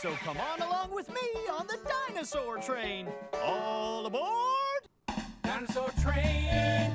So come on along with me on the dinosaur train. All aboard! Dinosaur train.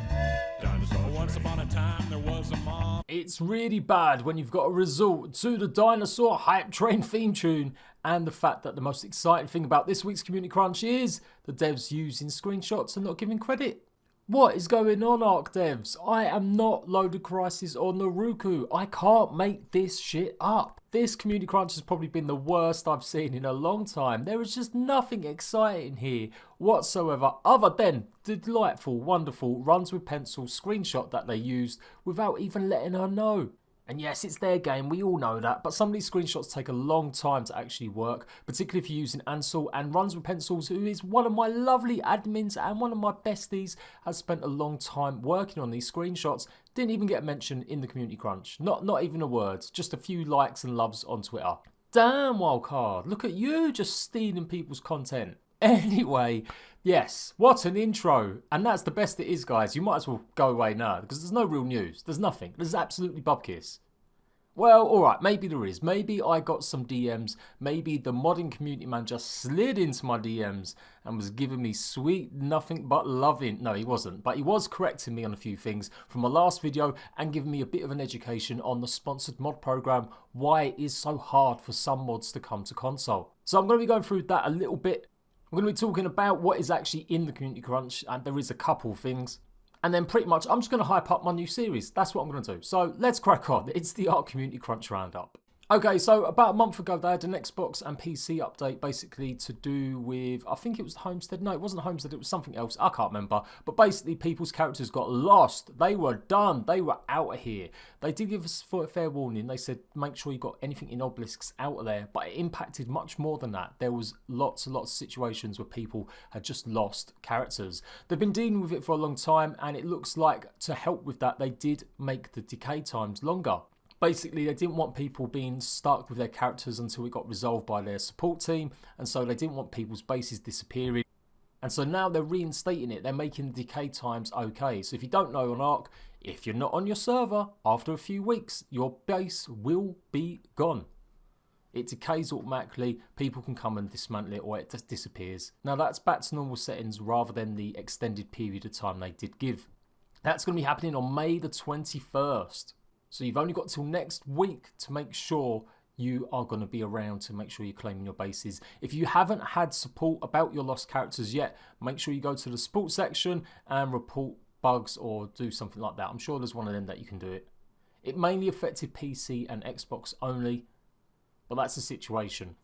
Dinosaur Once upon a time there was a mom. It's really bad when you've got to resort to the dinosaur hype train theme tune, and the fact that the most exciting thing about this week's Community Crunch is the devs using screenshots and not giving credit. What is going on, ARK devs? I am not Loaded Crisis or Naruku. I can't make this shit up. This Community Crunch has probably been the worst I've seen in a long time. There is just nothing exciting here whatsoever other than the delightful, wonderful runs with pencil screenshot that they used without even letting her know. And yes, it's their game, we all know that, but some of these screenshots take a long time to actually work, particularly if you're using Ansel, and Runs with Pencils, who is one of my lovely admins and one of my besties, has spent a long time working on these screenshots. Didn't even get mentioned in the Community Crunch. Not even a word, just a few likes and loves on Twitter. Damn, Wildcard, look at you just stealing people's content. Anyway, yes, what an intro. And that's the best it is, guys. You might as well go away now because there's no real news. There's nothing. There's absolutely bubkiss. Well, alright, maybe there is. Maybe I got some DMs. Maybe the modding community man just slid into my DMs and was giving me sweet nothing but loving. No, he wasn't. But he was correcting me on a few things from my last video and giving me a bit of an education on the sponsored mod program, why it is so hard for some mods to come to console. So I'm going to be going through that a little bit. I'm going to be talking about what is actually in the Community Crunch, and there is a couple of things. And then pretty much I'm just going to hype up my new series. That's what I'm going to do. So let's crack on. It's the ARK Community Crunch Roundup. Okay, so about a month ago they had an Xbox and PC update basically to do with, I think it was Homestead. No, it wasn't Homestead, it was something else. I can't remember. But basically people's characters got lost. They were done. They were out of here. They did give us a fair warning. They said make sure you got anything in obelisks out of there. But it impacted much more than that. There was lots and lots of situations where people had just lost characters. They've been dealing with it for a long time, and it looks like to help with that they did make the decay times longer. Basically, they didn't want people being stuck with their characters until it got resolved by their support team, and so they didn't want people's bases disappearing. And so now they're reinstating it. They're making the decay times okay. So if you don't know on ARK, if you're not on your server, after a few weeks, your base will be gone. It decays automatically, people can come and dismantle it, or it just disappears. Now that's back to normal settings rather than the extended period of time they did give. That's going to be happening on May the 21st. So you've only got till next week to make sure you are going to be around to make sure you're claiming your bases. If you haven't had support about your lost characters yet, make sure you go to the support section and report bugs or do something like that. I'm sure there's one of them that you can do it. It mainly affected PC and Xbox only, but that's the situation.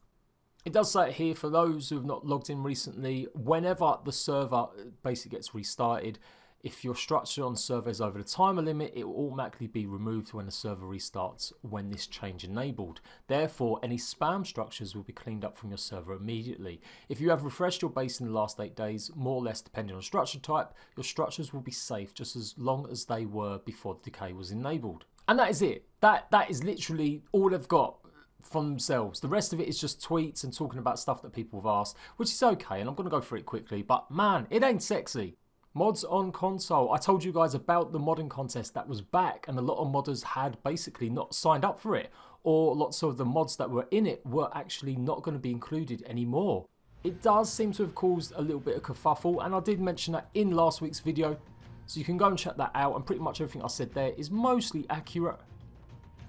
It does say it here for those who have not logged in recently, whenever the server basically gets restarted, if your structure on server is over the timer limit, it will automatically be removed when the server restarts when this change enabled. Therefore, any spam structures will be cleaned up from your server immediately. If you have refreshed your base in the last 8 days, more or less depending on structure type, your structures will be safe just as long as they were before the decay was enabled. And that is it. That is literally all they've got from themselves. The rest of it is just tweets and talking about stuff that people have asked, which is okay, and I'm going to go through it quickly, but man, it ain't sexy. Mods on console. I told you guys about the modding contest that was back, and a lot of modders had basically not signed up for it, or lots of the mods that were in it were actually not going to be included anymore. It does seem to have caused a little bit of kerfuffle, and I did mention that in last week's video, so you can go and check that out, and pretty much everything I said there is mostly accurate.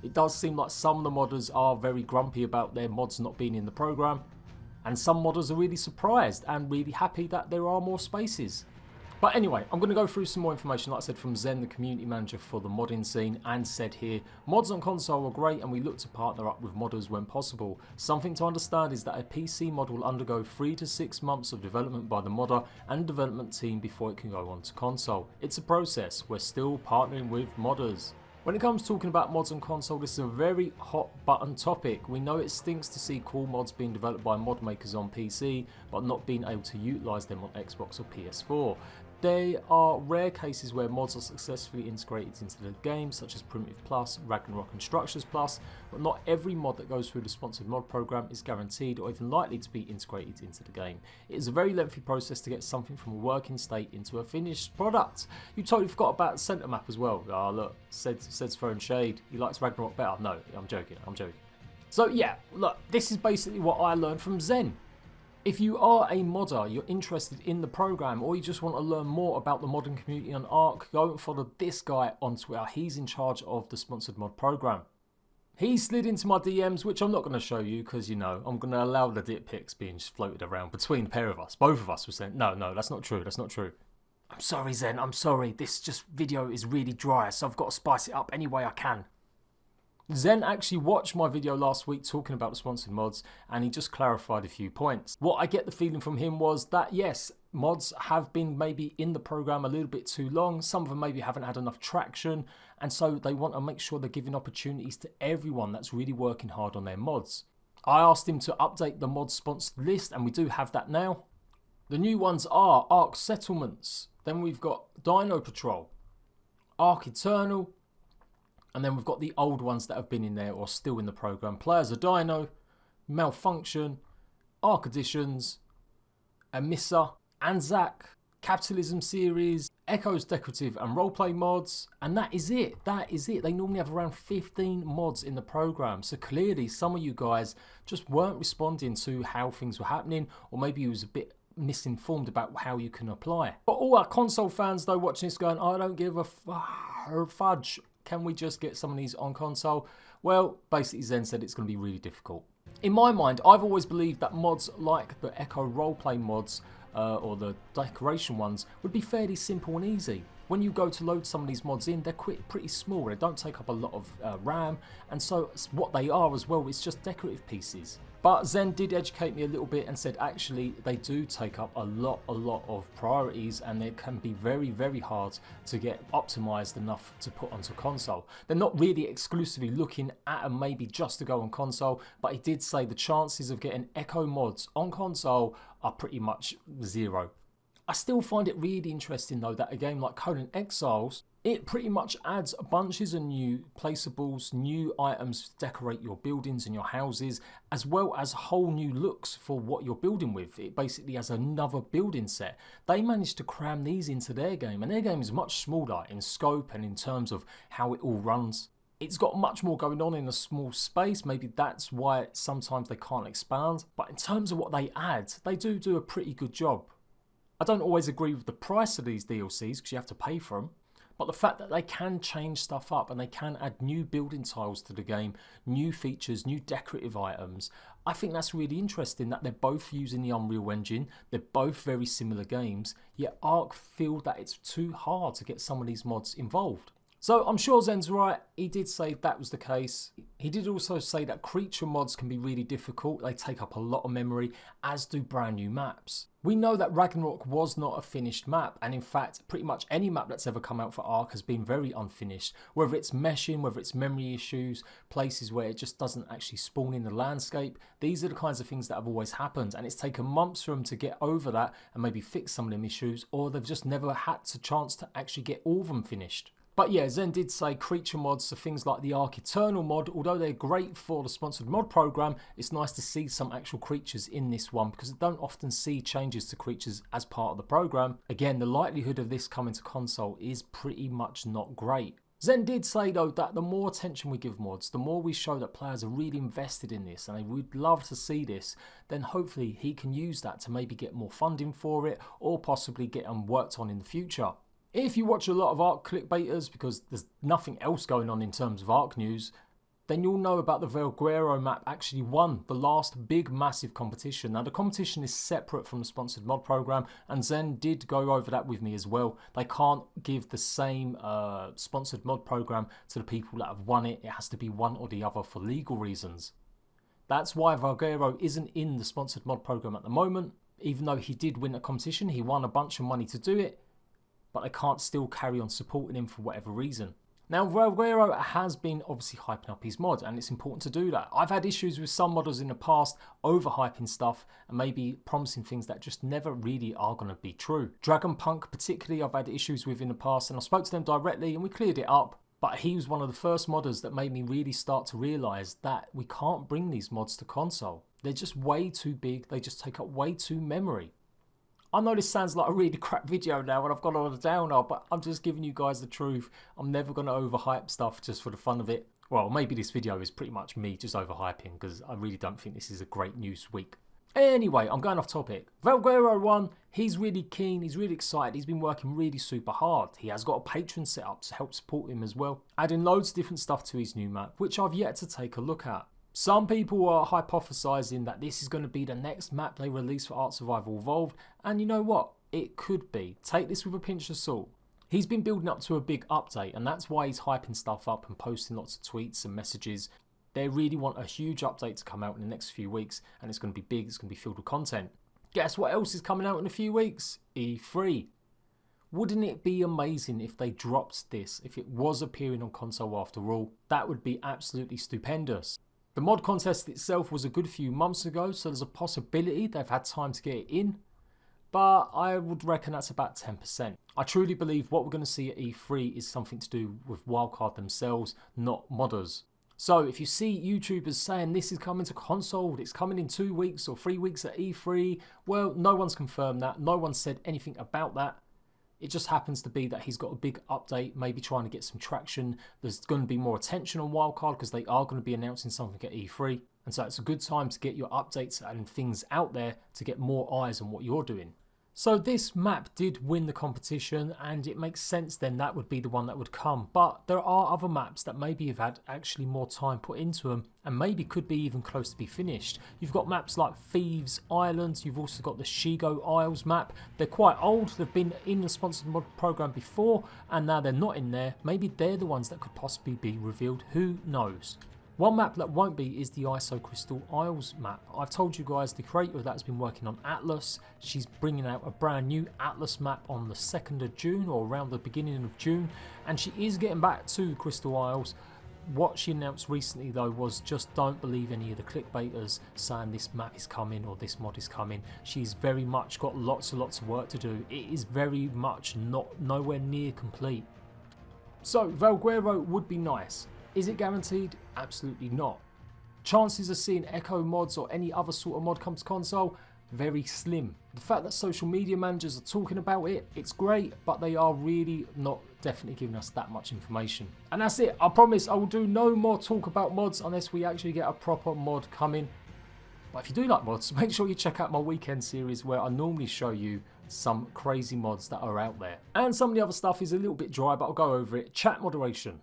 It does seem like some of the modders are very grumpy about their mods not being in the program, and some modders are really surprised and really happy that there are more spaces. But anyway, I'm going to go through some more information, like I said, from Zen, the community manager for the modding scene, and said here, mods on console are great and we look to partner up with modders when possible. Something to understand is that a PC mod will undergo 3 to 6 months of development by the modder and development team before it can go onto console. It's a process. We're still partnering with modders. When it comes to talking about mods on console, this is a very hot button topic. We know it stinks to see cool mods being developed by mod makers on PC, but not being able to utilise them on Xbox or PS4. There are rare cases where mods are successfully integrated into the game, such as Primitive Plus, Ragnarok and Structures Plus, but not every mod that goes through the sponsored mod program is guaranteed or even likely to be integrated into the game. It is a very lengthy process to get something from a working state into a finished product. You totally forgot about the center map as well. Ah, look, Sed's throwing shade. He likes Ragnarok better. No, I'm joking. So yeah, look, this is basically what I learned from Zen. If you are a modder, you're interested in the program, or you just want to learn more about the modding community on ARK, go and follow this guy on Twitter. He's in charge of the sponsored mod program. He slid into my DMs, which I'm not going to show you because, you know, I'm going to allow the dick pics being floated around between the pair of us. Both of us were saying, no, that's not true, that's not true. I'm sorry, Zen, I'm sorry. This video is really dry, so I've got to spice it up any way I can. Zen actually watched my video last week talking about the sponsored mods, and he just clarified a few points. What I get the feeling from him was that yes, mods have been maybe in the program a little bit too long. Some of them maybe haven't had enough traction, and so they want to make sure they're giving opportunities to everyone that's really working hard on their mods. I asked him to update the mod sponsored list, and we do have that now. The new ones are ARK Settlements, then we've got Dino Patrol, ARK Eternal, and then we've got the old ones that have been in there or still in the program. Players of Dino, Malfunction, ARK Editions, Amissa, Anzac, Capitalism Series, Echo's Decorative and Roleplay mods, and that is it. That is it. They normally have around 15 mods in the program. So clearly some of you guys just weren't responding to how things were happening, or maybe you was a bit misinformed about how you can apply. But all our console fans though watching this going, I don't give a fudge. Can we just get some of these on console? Well, basically Zen said it's going to be really difficult. In my mind, I've always believed that mods like the Echo Roleplay mods or the decoration ones would be fairly simple and easy. When you go to load some of these mods in, they're pretty small. They don't take up a lot of RAM, and so what they are as well is just decorative pieces. But Zen did educate me a little bit and said actually they do take up a lot of priorities, and they can be very hard to get optimized enough to put onto console. They're not really exclusively looking at them maybe just to go on console, but he did say the chances of getting Echo mods on console are pretty much zero. I still find it really interesting though that a game like Conan Exiles, it pretty much adds bunches of new placeables, new items to decorate your buildings and your houses, as well as whole new looks for what you're building with. It basically has another building set. They managed to cram these into their game, and their game is much smaller in scope and in terms of how it all runs. It's got much more going on in a small space. Maybe that's why sometimes they can't expand. But in terms of what they add, they do a pretty good job. I don't always agree with the price of these DLCs because you have to pay for them. But the fact that they can change stuff up and they can add new building tiles to the game, new features, new decorative items, I think that's really interesting that they're both using the Unreal Engine. They're both very similar games, yet ARK feel that it's too hard to get some of these mods involved. So I'm sure Zen's right, he did say that was the case. He did also say that creature mods can be really difficult, they take up a lot of memory, as do brand new maps. We know that Ragnarok was not a finished map, and in fact pretty much any map that's ever come out for ARK has been very unfinished. Whether it's meshing, whether it's memory issues, places where it just doesn't actually spawn in the landscape, these are the kinds of things that have always happened, and it's taken months for them to get over that and maybe fix some of them issues, or they've just never had the chance to actually get all of them finished. But yeah, Zen did say creature mods, so things like the ARK Eternal mod, although they're great for the sponsored mod program, it's nice to see some actual creatures in this one because I don't often see changes to creatures as part of the program. Again, the likelihood of this coming to console is pretty much not great. Zen did say though that the more attention we give mods, the more we show that players are really invested in this and they would love to see this, then hopefully he can use that to maybe get more funding for it or possibly get them worked on in the future. If you watch a lot of ARK clickbaiters, because there's nothing else going on in terms of ARK news, then you'll know about the Velguero map actually won the last big massive competition. Now the competition is separate from the sponsored mod program, and Zen did go over that with me as well. They can't give the same sponsored mod program to the people that have won it. It has to be one or the other for legal reasons. That's why Velguero isn't in the sponsored mod program at the moment. Even though he did win a competition, he won a bunch of money to do it, but they can't still carry on supporting him for whatever reason. Now, Velguero has been obviously hyping up his mod, and it's important to do that. I've had issues with some modders in the past overhyping stuff and maybe promising things that just never really are going to be true. Dragonpunk particularly I've had issues with in the past, and I spoke to them directly and we cleared it up. But he was one of the first modders that made me really start to realise that we can't bring these mods to console. They're just way too big, they just take up way too memory. I know this sounds like a really crap video now and I've gone on a downer, but I'm just giving you guys the truth. I'm never going to overhype stuff just for the fun of it. Well, maybe this video is pretty much me just overhyping, because I really don't think this is a great news week. Anyway, I'm going off topic. Valguero won. He's really keen. He's really excited. He's been working really super hard. He has got a Patreon set up to help support him as well, adding loads of different stuff to his new map, which I've yet to take a look at. Some people are hypothesizing that this is going to be the next map they release for Ark Survival Evolved, and you know what? It could be. Take this with a pinch of salt. He's been building up to a big update, and that's why he's hyping stuff up and posting lots of tweets and messages. They really want a huge update to come out in the next few weeks, and it's going to be big, it's going to be filled with content. Guess what else is coming out in a few weeks? E3. Wouldn't it be amazing if they dropped this, if it was appearing on console after all? That would be absolutely stupendous. The mod contest itself was a good few months ago, so there's a possibility they've had time to get it in, but I would reckon that's about 10%. I truly believe what we're going to see at E3 is something to do with Wildcard themselves, not modders. So if you see YouTubers saying this is coming to console, it's coming in 2 weeks or 3 weeks at E3, well, no one's confirmed that, no one said anything about that. It just happens to be that he's got a big update, maybe trying to get some traction. There's going to be more attention on Wildcard because they are going to be announcing something at E3. And so it's a good time to get your updates and things out there to get more eyes on what you're doing. So this map did win the competition, and it makes sense then that would be the one that would come. But there are other maps that maybe have had actually more time put into them and maybe could be even close to be finished. You've got maps like Thieves Island, you've also got the Shigo Isles map. They're quite old, they've been in the sponsored mod program before and now they're not in there. Maybe they're the ones that could possibly be revealed, who knows. One map that won't be is the ISO Crystal Isles map. I've told you guys the creator of that has been working on Atlas. She's bringing out a brand new Atlas map on the 2nd of June or around the beginning of June, and she is getting back to Crystal Isles. What she announced recently though was just don't believe any of the clickbaiters saying this map is coming or this mod is coming. She's very much got lots and lots of work to do. It is very much nowhere near complete. So Valguero would be nice. Is it guaranteed? Absolutely not. Chances of seeing Echo mods or any other sort of mod come to console? Very slim. The fact that social media managers are talking about it, it's great, but they are really not definitely giving us that much information. And that's it. I promise I will do no more talk about mods unless we actually get a proper mod coming. But if you do like mods, make sure you check out my weekend series where I normally show you some crazy mods that are out there. And some of the other stuff is a little bit dry, but I'll go over it. Chat moderation.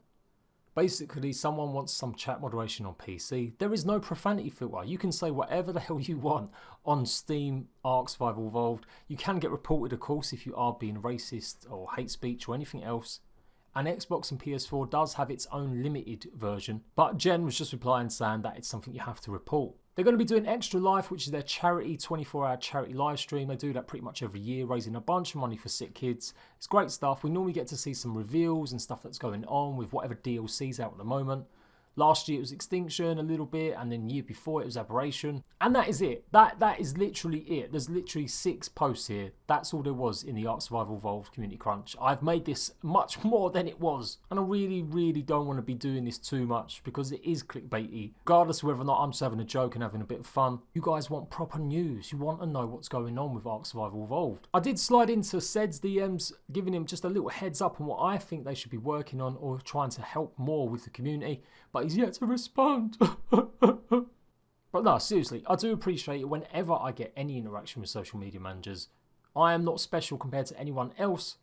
Basically, someone wants some chat moderation on PC. There is no profanity filter. You can say whatever the hell you want on Steam, Ark Survival Evolved. You can get reported, of course, if you are being racist or hate speech or anything else. And Xbox and PS4 does have its own limited version. But Jen was just replying saying that it's something you have to report. They're going to be doing Extra Life, which is their charity 24-hour charity live stream. They do that pretty much every year, raising a bunch of money for sick kids. It's great stuff. We normally get to see some reveals and stuff that's going on with whatever DLC's out at the moment. Last year it was Extinction a little bit, and then the year before it was Aberration. And that is it. That is literally it. There's literally 6 posts here. That's all there was in the Ark Survival Evolved Community Crunch. I've made this much more than it was. And I really don't want to be doing this too much because it is clickbaity. Regardless of whether or not I'm just having a joke and having a bit of fun. You guys want proper news. You want to know what's going on with Ark Survival Evolved. I did slide into Sed's DMs, giving him just a little heads up on what I think they should be working on or trying to help more with the community. But he's yet to respond. But no, seriously, I do appreciate it whenever I get any interaction with social media managers. I am not special compared to anyone else,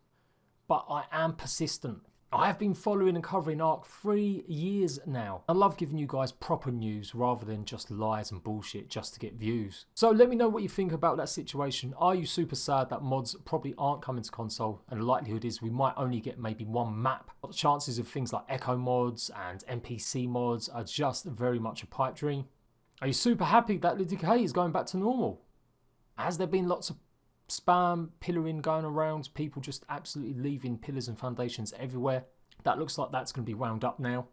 but I am persistent. I have been following and covering Ark 3 years now. I love giving you guys proper news rather than just lies and bullshit just to get views. So let me know what you think about that situation. Are you super sad that mods probably aren't coming to console, and the likelihood is we might only get maybe one map? The chances of things like Echo mods and NPC mods are just very much a pipe dream. Are you super happy that the decay is going back to normal? Has there been lots of spam, pillaring going around, people just absolutely leaving pillars and foundations everywhere? That looks like that's going to be wound up now.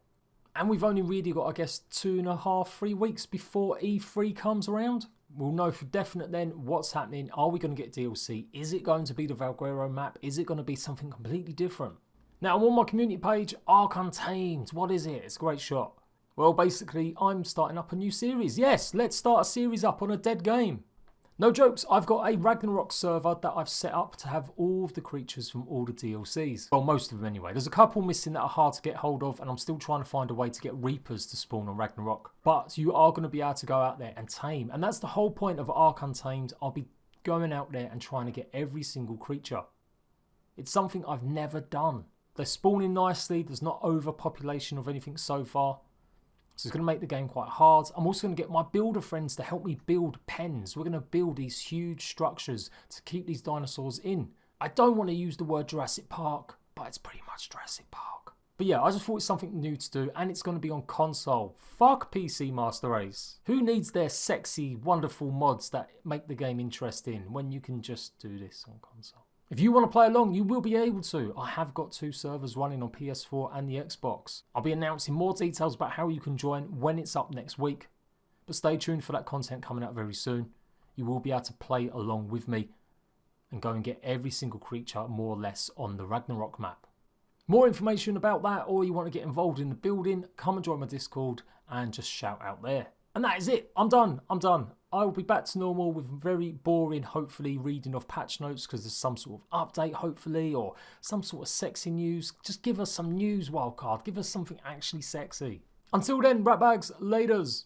And we've only really got, I guess, 2.5, 3 weeks before E3 comes around. We'll know for definite then what's happening. Are we going to get DLC? Is it going to be the Valguero map? Is it going to be something completely different? Now, I'm on my community page, ARK Untamed. What is it? It's a great shot. Well, basically, I'm starting up a new series. Yes, let's start a series up on a dead game. No jokes, I've got a Ragnarok server that I've set up to have all of the creatures from all the DLCs. Well, most of them anyway. There's a couple missing that are hard to get hold of, and I'm still trying to find a way to get Reapers to spawn on Ragnarok. But you are going to be able to go out there and tame, and that's the whole point of ARK Untamed. I'll be going out there and trying to get every single creature. It's something I've never done. They're spawning nicely, there's not overpopulation of anything so far. So it's going to make the game quite hard. I'm also going to get my builder friends to help me build pens. We're going to build these huge structures to keep these dinosaurs in. I don't want to use the word Jurassic Park, but it's pretty much Jurassic Park. But yeah, I just thought it's something new to do, and it's going to be on console. Fuck PC Master Race. Who needs their sexy, wonderful mods that make the game interesting when you can just do this on console? If you want to play along, you will be able to. I have got 2 servers running on PS4 and the Xbox. I'll be announcing more details about how you can join when it's up next week. But stay tuned for that content coming out very soon. You will be able to play along with me and go and get every single creature more or less on the Ragnarok map. More information about that, or you want to get involved in the building, come and join my Discord and just shout out there. And that is it. I'm done. I will be back to normal with very boring, hopefully, reading of patch notes because there's some sort of update, hopefully, or some sort of sexy news. Just give us some news, Wildcard. Give us something actually sexy. Until then, rat bags, laters.